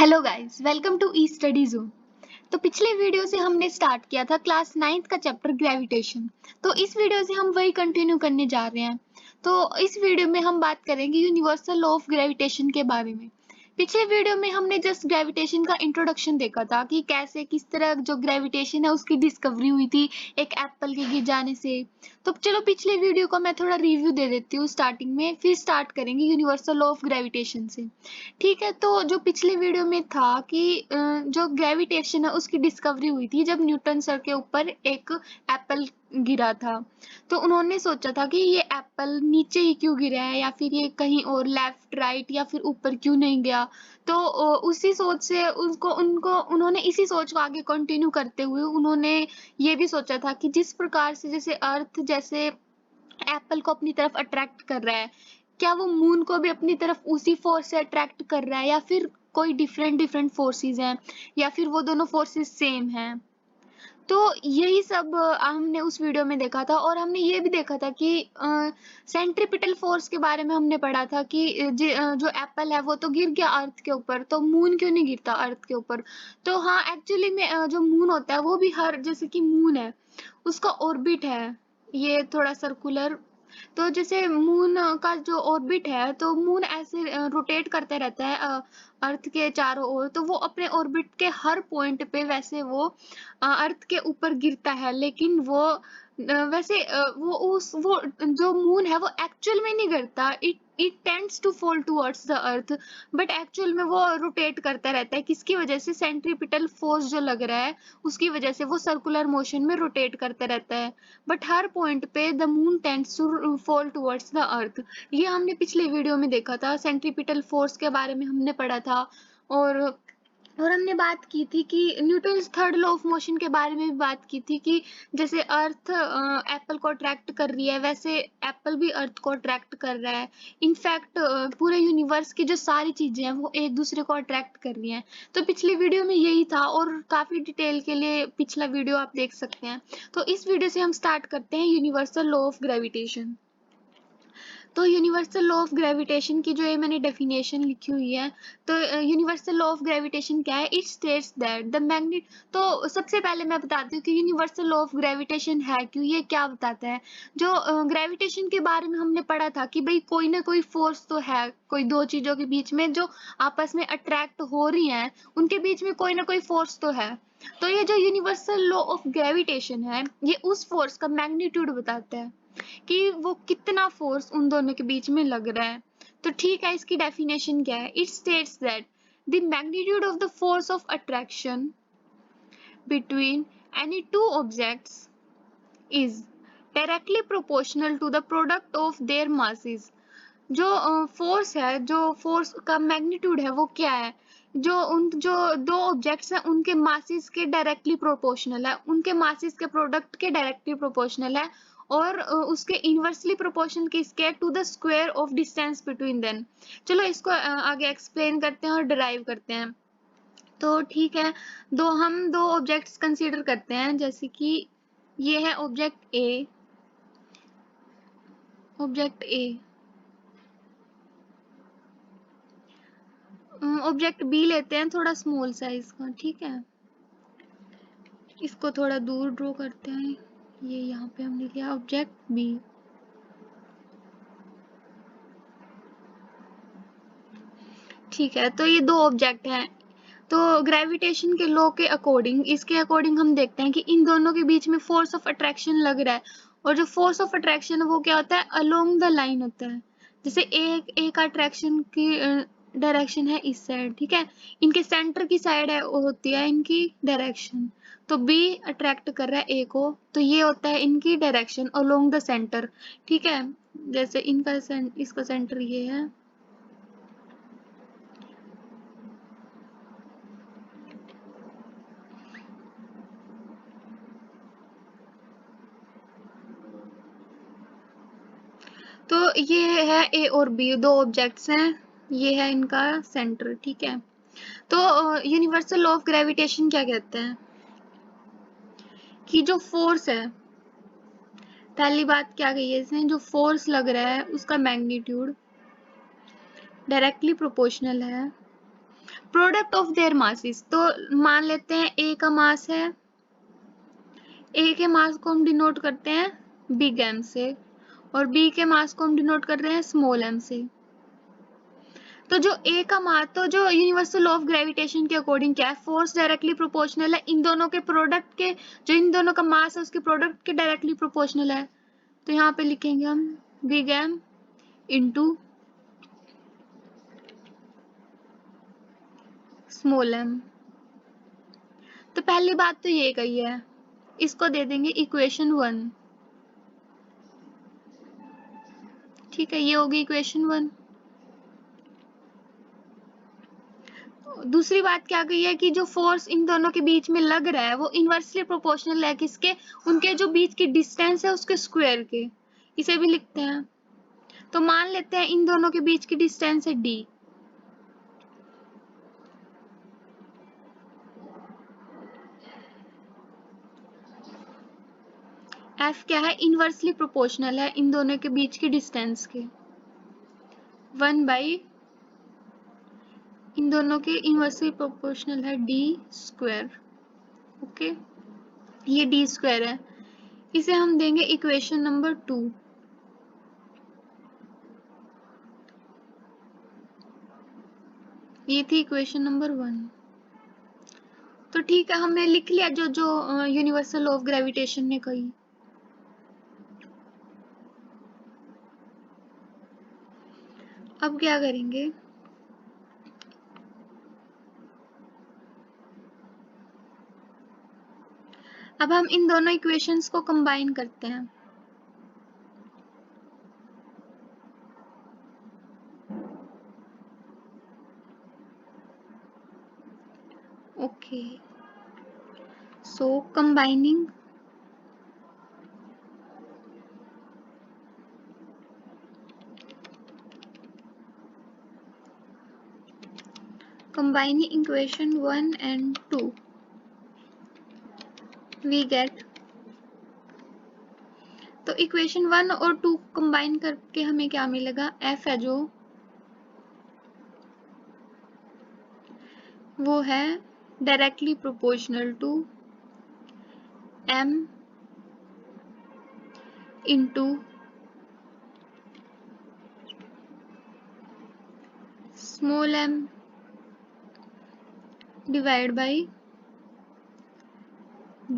Hello guys, welcome to e study zone. तो पिछले video से हमने स्टार्ट किया था क्लास 9th का चैप्टर ग्रेविटेशन। तो इस वीडियो से हम वही कंटिन्यू करने जा रहे हैं। तो इस वीडियो में हम बात करेंगे यूनिवर्सल लॉ ऑफ ग्रेविटेशन के बारे में। पिछले वीडियो में हमने जस्ट ग्रेविटेशन का इंट्रोडक्शन देखा था कि कैसे किस तरह जो ग्रेविटेशन है उसकी डिस्कवरी हुई थी एक एप्पल के गिर जाने से। तो चलो पिछले वीडियो को मैं थोड़ा रिव्यू दे देती हूँ स्टार्टिंग में, फिर स्टार्ट करेंगे यूनिवर्सल लॉ ऑफ ग्रेविटेशन से। ठीक है, तो जो पिछले वीडियो में था कि जो ग्रेविटेशन है उसकी डिस्कवरी हुई थी जब न्यूटन सर के ऊपर एक एप्पल गिरा था। तो उन्होंने सोचा था कि ये एप्पल नीचे ही क्यों गिरा है, या फिर ये कहीं और लेफ्ट राइट या फिर ऊपर क्यों नहीं गया। तो उसी सोच से उन्होंने इसी सोच को आगे कंटिन्यू करते हुए उन्होंने ये भी सोचा था कि जिस प्रकार से जैसे अर्थ जैसे एप्पल को अपनी तरफ अट्रैक्ट कर रहा है, क्या वो मून को भी अपनी तरफ उसी फोर्स से अट्रैक्ट कर रहा है, या फिर कोई डिफरेंट डिफरेंट फोर्सेस हैं, या फिर वो दोनों फोर्सेस सेम हैं। तो यही सब हमने उस वीडियो में देखा था, और हमने ये भी देखा था कि सेंट्रीपिटल फोर्स के बारे में हमने पढ़ा था कि जो एप्पल है वो तो गिर गया अर्थ के ऊपर, तो मून क्यों नहीं गिरता अर्थ के ऊपर। तो हाँ, एक्चुअली में जो मून होता है वो भी हर जैसे कि मून है उसका ऑर्बिट है, ये थोड़ा सर्कुलर। तो जैसे मून का जो ऑर्बिट है, तो मून ऐसे रोटेट करते रहता है अर्थ के चारों ओर, तो वो अपने ऑर्बिट के हर पॉइंट पे वैसे वो अर्थ के ऊपर गिरता है, लेकिन वो वैसे वो जो मून है वो एक्चुअल में नहीं गिरता। It it tends to fall towards the earth, but actual में वो रोटेट करता रहता है। किसकी वजह से? सेंट्रीपिटल फोर्स जो लग रहा है उसकी वजह से वो सर्कुलर मोशन में रोटेट करता रहता है। बट हर पॉइंट पे the moon tends to fall towards the earth. ये हमने पिछले वीडियो में देखा था, सेंट्रीपिटल फोर्स के बारे में हमने पढ़ा था। और हमने बात की थी कि Newton's third law of motion के बारे में भी बात की थी कि जैसे अर्थ एप्पल को अट्रैक्ट कर रही है, वैसे एप्पल भी अर्थ को अट्रैक्ट कर रहा है। इनफैक्ट पूरे यूनिवर्स की जो सारी चीजें हैं वो एक दूसरे को अट्रैक्ट कर रही हैं। तो पिछले वीडियो में यही था, और काफी डिटेल के लिए पिछला वीडियो आप देख सकते हैं। तो इस वीडियो से हम स्टार्ट करते हैं यूनिवर्सल लॉ ऑफ ग्रेविटेशन। तो यूनिवर्सल लॉ ऑफ ग्रेविटेशन की जो ये मैंने डेफिनेशन लिखी हुई है, तो यूनिवर्सल लॉ ऑफ ग्रेविटेशन क्या है? It states that the magnet. तो सबसे पहले मैं बताती हूँ कि यूनिवर्सल लॉ ऑफ ग्रेविटेशन है क्यों, ये क्या बताता है। जो ग्रेविटेशन के बारे में हमने पढ़ा था कि भाई कोई ना कोई फोर्स तो है, कोई दो चीजों के बीच में जो आपस में अट्रैक्ट हो रही हैं, उनके बीच में कोई ना कोई फोर्स तो है। तो ये जो यूनिवर्सल लॉ ऑफ ग्रेविटेशन है, ये उस फोर्स का मैग्नीट्यूड बताता है कि वो कितना फोर्स उन दोनों के बीच में लग रहा है। तो ठीक है, इसकी डेफिनेशन क्या है? It states that the magnitude of the force of attraction between any two objects is directly proportional to the product of their masses. जो फोर्स है, जो फोर्स का मैग्नीट्यूड है वो क्या है? जो दो ऑब्जेक्ट्स हैं उनके मासेस के डायरेक्टली प्रोपोर्शनल है, उनके मासेस के प्रोडक्ट के डायरेक्टली प्रोपोर्शनल है, और उसके इनवर्सली प्रोपोर्शनल किसके? To the square of distance between them. चलो इसको आगे एक्सप्लेन करते हैं और डिराइव करते हैं। तो ठीक है, हम दो ऑब्जेक्ट्स कंसीडर करते हैं, जैसे कि ये है ऑब्जेक्ट ए, ऑब्जेक्ट बी लेते हैं थोड़ा स्मॉल साइज का। ठीक है, इसको थोड़ा दूर ड्रॉ करते हैं। ये यहाँ पे हमने लिया ऑब्जेक्ट बी। ठीक है, तो ये दो ऑब्जेक्ट हैं। तो ग्रेविटेशन के लॉ के अकॉर्डिंग, इसके अकॉर्डिंग हम देखते हैं कि इन दोनों के बीच में फोर्स ऑफ अट्रैक्शन लग रहा है, और जो फोर्स ऑफ अट्रैक्शन है वो क्या होता है? अलोंग द लाइन होता है। जैसे एक अट्रैक्शन की डायरेक्शन है इस साइड, ठीक है, इनके सेंटर की साइड है वो होती है इनकी डायरेक्शन। तो बी अट्रैक्ट कर रहा है ए को, तो ये होता है इनकी डायरेक्शन अलोंग द सेंटर। ठीक है, जैसे इसका सेंटर ये है, तो ये है ए और बी, दो ऑब्जेक्ट्स हैं, ये है इनका सेंटर। ठीक है, तो यूनिवर्सल लॉ ऑफ ग्रेविटेशन क्या कहते हैं कि जो फोर्स है, पहली बात क्या कही है इसने, जो फोर्स लग रहा है उसका मैग्नीट्यूड डायरेक्टली प्रोपोर्शनल है प्रोडक्ट ऑफ देयर मासेस, तो मान लेते हैं ए का मास है, ए के मास को हम डिनोट करते हैं बिग एम से और बी के मास को हम डिनोट कर रहे हैं स्मॉल एम से। तो जो ए का मास, तो जो यूनिवर्सल लॉ ऑफ ग्रेविटेशन के अकॉर्डिंग क्या है, फोर्स डायरेक्टली प्रोपोर्शनल है इन दोनों के प्रोडक्ट के, जो इन दोनों का मास है उसके प्रोडक्ट के डायरेक्टली प्रोपोर्शनल है। तो यहाँ पे लिखेंगे हम big M into small m. तो पहली बात तो ये कही है, इसको दे देंगे इक्वेशन 1। ठीक है, ये होगी इक्वेशन 1। दूसरी बात क्या कही है कि जो फोर्स इन दोनों के बीच में लग रहा है वो इनवर्सली प्रोपोर्शनल है किसके, उनके जो बीच की डिस्टेंस है उसके स्क्वायर के। इसे भी लिखते हैं। तो मान लेते हैं इन दोनों के बीच की डिस्टेंस है d। f क्या है, इनवर्सली प्रोपोर्शनल है इन दोनों के बीच की डिस्टेंस के, 1/, इन दोनों के इनवर्सली प्रोपोर्शनल है d स्क्वायर। ओके, ये d स्क्वायर है, इसे हम देंगे इक्वेशन नंबर 2। ये थी इक्वेशन नंबर 1। तो ठीक है, हमने लिख लिया जो जो यूनिवर्सल लॉ ऑफ ग्रेविटेशन ने कही। अब क्या करेंगे, अब हम इन दोनों इक्वेशंस को कंबाइन करते हैं। Okay, so combining equation 1 and 2 we get, तो इक्वेशन 1 और 2 कंबाइन करके हमें क्या मिलेगा, f है जो वो है directly proportional to m into small m divide by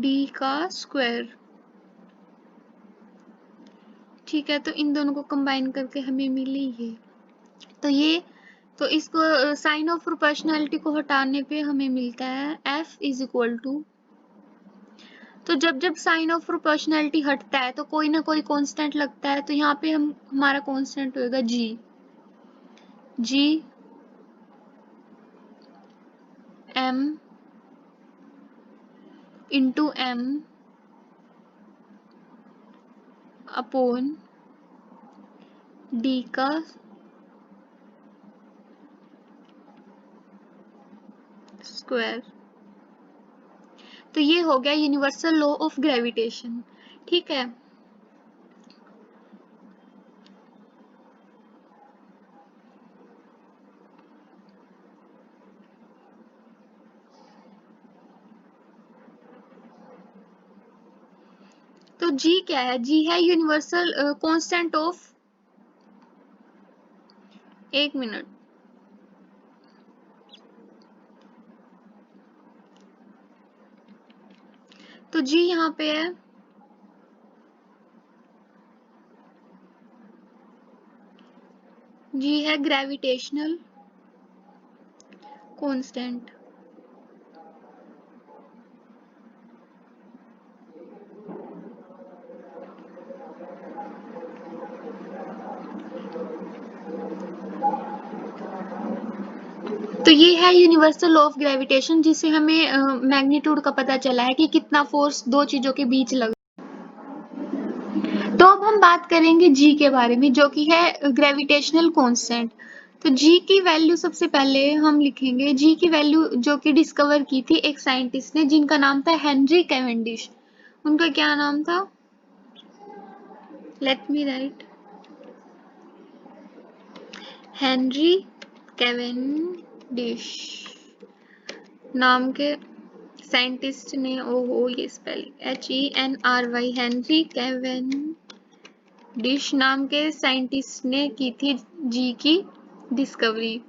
d का स्क्वायर। ठीक है, तो इन दोनों को कंबाइन करके हमें मिली ये, तो ये, तो इसको साइन ऑफ प्रोपोर्शनैलिटी को हटाने पे हमें मिलता है f इज इक्वल टू, तो जब जब साइन ऑफ प्रोपोर्शनैलिटी हटता है तो कोई ना कोई कांस्टेंट लगता है, तो यहाँ पे हम हमारा कांस्टेंट होएगा g m into m upon d का स्क्वायर। तो ये हो गया यूनिवर्सल लॉ ऑफ ग्रेविटेशन। ठीक है, तो g क्या है, g है यूनिवर्सल कांस्टेंट ऑफ, एक मिनट, तो g यहाँ पे है g है ग्रेविटेशनल कांस्टेंट। तो ये है यूनिवर्सल लॉ ऑफ ग्रेविटेशन, जिससे हमें मैग्नीट्यूड का पता चला है कि कितना फोर्स दो चीजों के बीच लग। तो अब हम बात करेंगे g के बारे में, जो कि है ग्रेविटेशनल कांस्टेंट। तो g की वैल्यू सबसे पहले हम लिखेंगे, g की वैल्यू जो कि डिस्कवर की थी एक साइंटिस्ट ने जिनका नाम था हेनरी कैवेंडिश। उनका क्या नाम था, let me right, Henry Cavendish. Dish नाम के साइंटिस्ट ने, ओहो ये स्पेलिंग HENRY, हेनरी केवेन डिश नाम के साइंटिस्ट ने की थी जी की डिस्कवरी।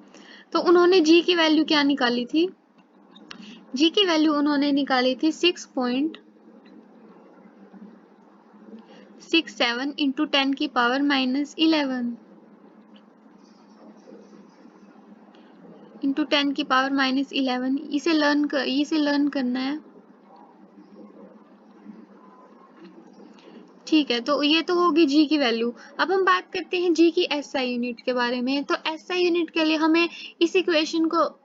तो उन्होंने जी की वैल्यू क्या निकाली थी? जी की वैल्यू उन्होंने निकाली थी 6.67 इंटू 10 की पावर -11 इंटू 10 की पावर -11। इसे लर्न करना है। ठीक है, तो ये तो होगी जी की वैल्यू। अब हम बात करते हैं जी की एसआई यूनिट के बारे में। तो एसआई यूनिट के लिए हमें इस इक्वेशन को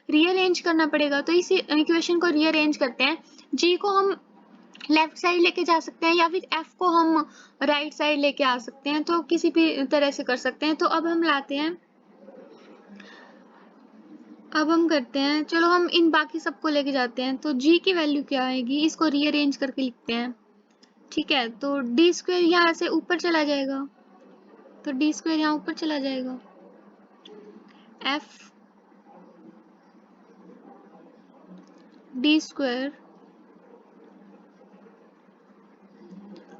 रीअरेंज करना पड़ेगा। तो इस इक्वेशन को रीअरेंज करते हैं। जी को हम लेफ्ट साइड लेके जा सकते हैं या फिर एफ को हम राइट साइड लेके आ सकते हैं, तो किसी भी तरह से कर सकते हैं। तो अब हम लाते हैं, अब हम करते हैं, चलो हम इन बाकी सबको लेके जाते हैं। तो जी की वैल्यू क्या आएगी, इसको रीअरेंज करके लिखते हैं। ठीक है, तो डी स्क्वायर यहाँ से ऊपर चला जाएगा, तो डी स्क्वायर यहाँ ऊपर चला जाएगा। एफ डी स्क्वायर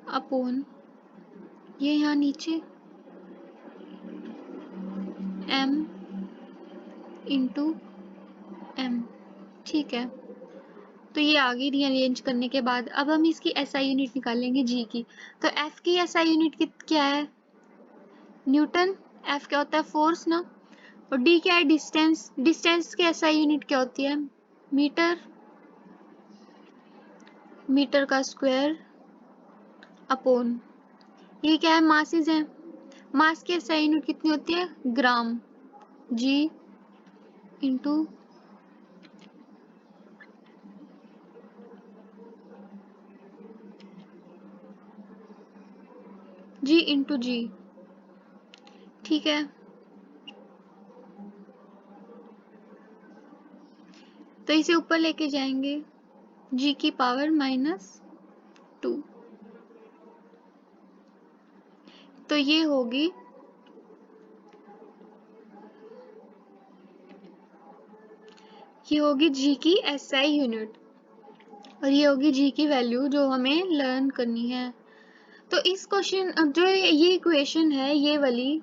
अपॉन ये यहाँ नीचे एम इंटू एम। ठीक है, तो ये आगे रीअरेंज करने के बाद अब हम इसकी एसआई यूनिट निकालेंगे जी की। तो एफ की एसआई यूनिट क्या है? न्यूटन। एफ क्या होता है? फोर्स ना। और डी क्या है? डिस्टेंस। डिस्टेंस की एसआई यूनिट क्या होती है? मीटर। मीटर का स्क्वायर अपॉन ये क्या है? मासेस है। मास की एसआई यूनिट कितनी होती है? ग्राम। जी इंटू जी। ठीक है, तो इसे ऊपर लेके जाएंगे, जी की पावर -2। तो ये होगी जी की एसआई यूनिट और ये होगी जी की वैल्यू जो हमें लर्न करनी है। तो इस क्वेश्चन जो ये इक्वेशन है ये वाली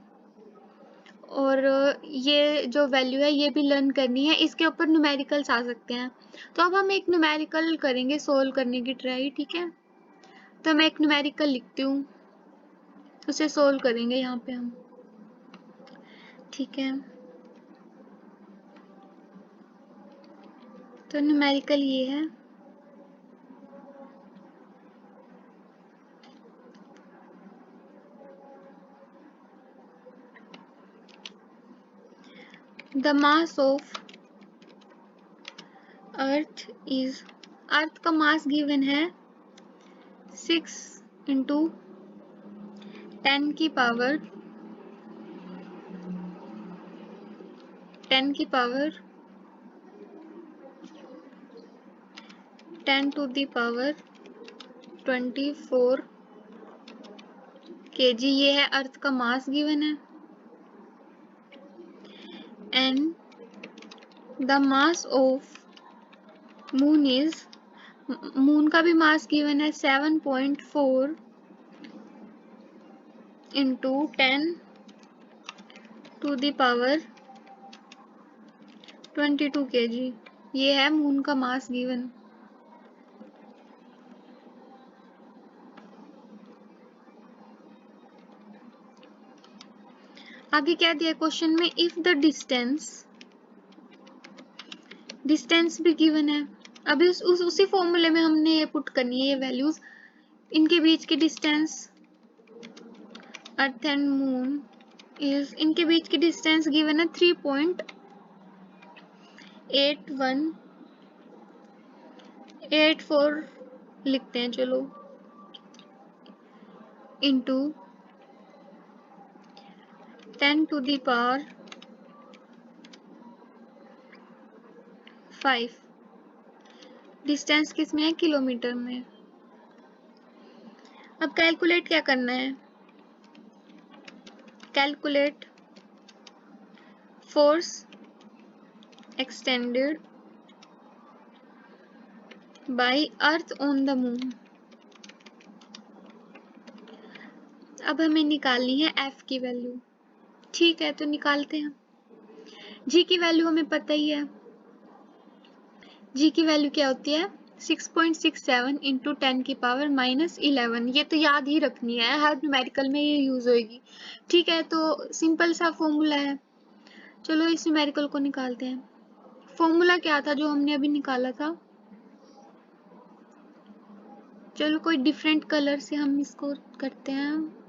और ये जो वैल्यू है ये भी लर्न करनी है। इसके ऊपर न्यूमेरिकल्स आ सकते हैं। तो अब हम एक न्यूमेरिकल करेंगे सोल्व करने की ट्राई। ठीक है, तो मैं एक न्यूमेरिकल लिखती हूँ, उसे सोल्व करेंगे यहाँ पे हम। ठीक है, तो न्यूमेरिकल ये है, the mass of earth is, earth का मास गिवन है 6 इंटू 10 की पावर 10 की power 10 to the power 24 kg। ये है अर्थ का मास गिवन है। And the mass of moon is, moon का भी मास गिवन है 7.4 into 10 to the power 22 kg। ये है मून का मास गिवन। आगे क्या दिया क्वेश्चन में? इफ द डिस्टेंस भी गिवन है। अभी उसी फॉर्मूले में हमने ये पुट करनी है ये वैल्यूज। इनके बीच की distance earth and moon is, इनके बीच की डिस्टेंस गिवन है 3.8184 लिखते हैं चलो, into 10 to the power 5। Distance किस में है? किलोमीटर में। अब कैलकुलेट क्या करना है? Calculate force extended by earth on the moon. अब हमें निकालनी है एफ की वैल्यू। ठीक है, तो निकालते हैं। जी की वैल्यू हमें पता ही है। जी की वैल्यू क्या होती है? 6.67 इंटू 10 की पावर -11। ये तो याद ही रखनी है, हर न्यूमेरिकल में ये यूज होएगी। ठीक है, तो सिंपल सा फॉर्मूला है। चलो इस न्यूमेरिकल को निकालते हैं। फॉर्मूला क्या था जो हमने अभी निकाला था? चलो कोई डिफरेंट कलर से हम इसको करते हैं।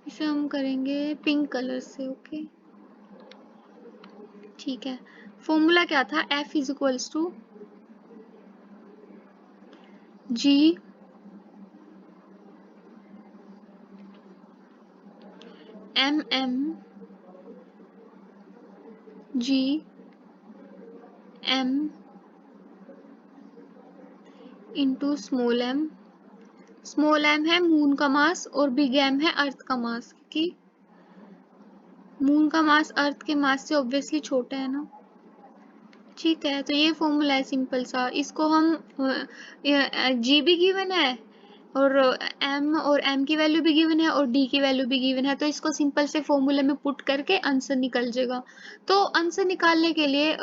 इसे हम करेंगे पिंक कलर से। ओके, ठीक है। फॉर्मूला क्या था? F is equals to G MM G M into small m। Small m है मून का मास और बिग M है अर्थ का मास, क्योंकि मून का मास अर्थ के मास से ऑब्वियसली छोटा है ना। ठीक है, तो ये फॉर्मूला है सिंपल सा। इसको हम G भी गिवन है और M और M की वैल्यू भी गिवन है और D की वैल्यू भी गिवन है, तो इसको सिंपल से फॉर्मूले में पुट करके आंसर निकल जाएगा। तो आंसर निकालने के लिए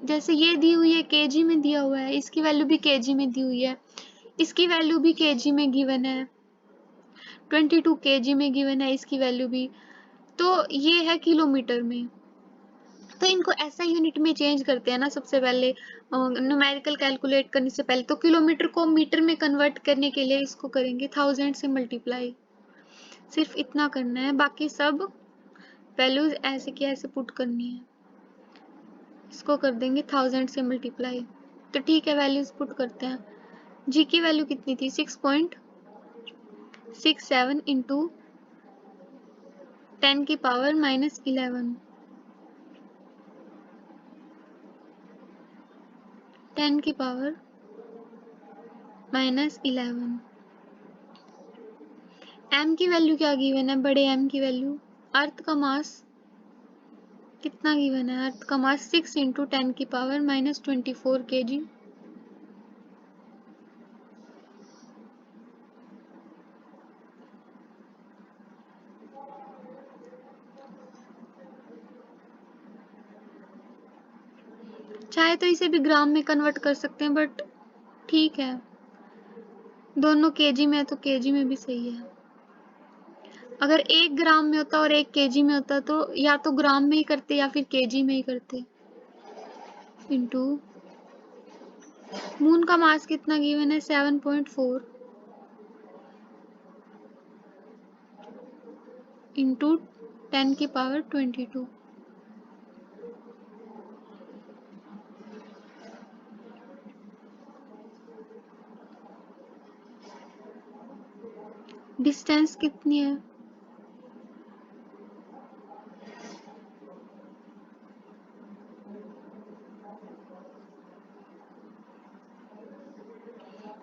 जैसे ये दी हुई है केजी में दिया हुआ है, इसकी वैल्यू भी केजी में दी हुई है, इसकी वैल्यू भी केजी में गिवन है, 22 केजी में गिवन है इसकी वैल्यू भी। तो ये है किलोमीटर में। तो इनको ऐसा यूनिट में चेंज करते हैं ना सबसे पहले, न्यूमेरिकल कैलकुलेट करने से पहले। तो किलोमीटर को मीटर में कन्वर्ट करने के लिए इसको करेंगे 1000 से मल्टीप्लाई। सिर्फ इतना करना है, बाकी सब वैल्यूज ऐसे की ऐसे पुट करनी है। इसको कर देंगे 1000 से मल्टीप्लाई। तो ठीक है, वैल्यूज पुट करते हैं। जी की वैल्यू कितनी थी? 6.67 इंटू 10 की पावर -11। 10 की पावर -11। m की वैल्यू क्या गिवन है? बड़े m की वैल्यू, अर्थ का मास कितना गिवन है? अर्थ का मास 6 इंटू 10 की पावर -24 kg। चाहे तो इसे भी ग्राम में कन्वर्ट कर सकते हैं, बट ठीक है, दोनों केजी में है तो केजी में भी सही है। अगर 1 ग्राम में होता और 1 केजी में होता तो या तो ग्राम में ही करते या फिर केजी में ही करते। इंटू मून का मास कितना गिवन है? 7.4 इंटू 10 की पावर 22। डिस्टेंस कितनी है?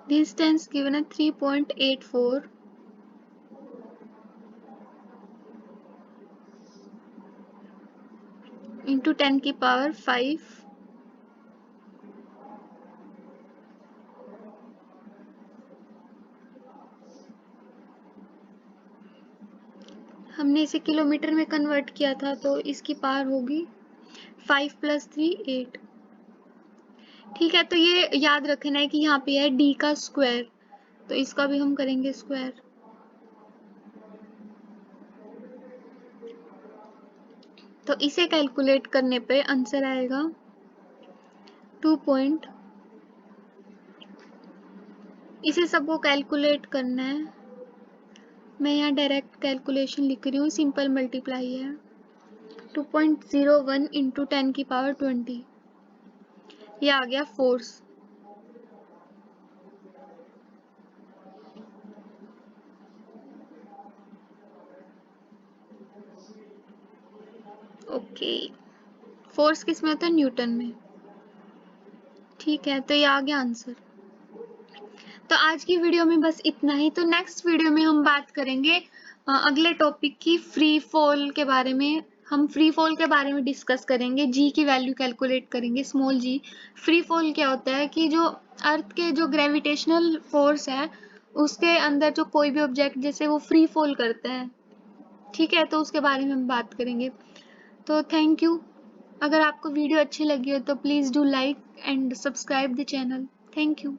डिस्टेंस गिवन है 3.84 इंटू 10 की पावर 5। हमने इसे किलोमीटर में कन्वर्ट किया था तो इसकी पावर होगी 5 + 3 8। ठीक है, तो ये याद रखना है कि यहाँ पे है d का स्क्वायर, तो इसका भी हम करेंगे स्क्वायर। तो इसे कैलकुलेट करने पे आंसर आएगा 2 पॉइंट। इसे सबको कैलकुलेट करना है। मैं यहाँ डायरेक्ट कैलकुलेशन लिख रही हूँ, सिंपल मल्टीप्लाई है। 2.01 इंटू 10 की पावर 20। ये आ गया फोर्स। ओके, फोर्स किस में होता है? न्यूटन में। ठीक है, तो ये आ गया आंसर। तो आज की वीडियो में बस इतना ही। तो नेक्स्ट वीडियो में हम बात करेंगे अगले टॉपिक की, फ्री फॉल के बारे में हम फ्री फॉल के बारे में डिस्कस करेंगे, जी की वैल्यू कैलकुलेट करेंगे, स्मॉल जी। फ्री फॉल क्या होता है कि जो अर्थ के जो ग्रेविटेशनल फोर्स है उसके अंदर जो कोई भी ऑब्जेक्ट जैसे वो फ्री फॉल करता है, ठीक है, तो उसके बारे में हम बात करेंगे। तो थैंक यू। अगर आपको वीडियो अच्छी लगी हो तो please do like and subscribe the channel. Thank you.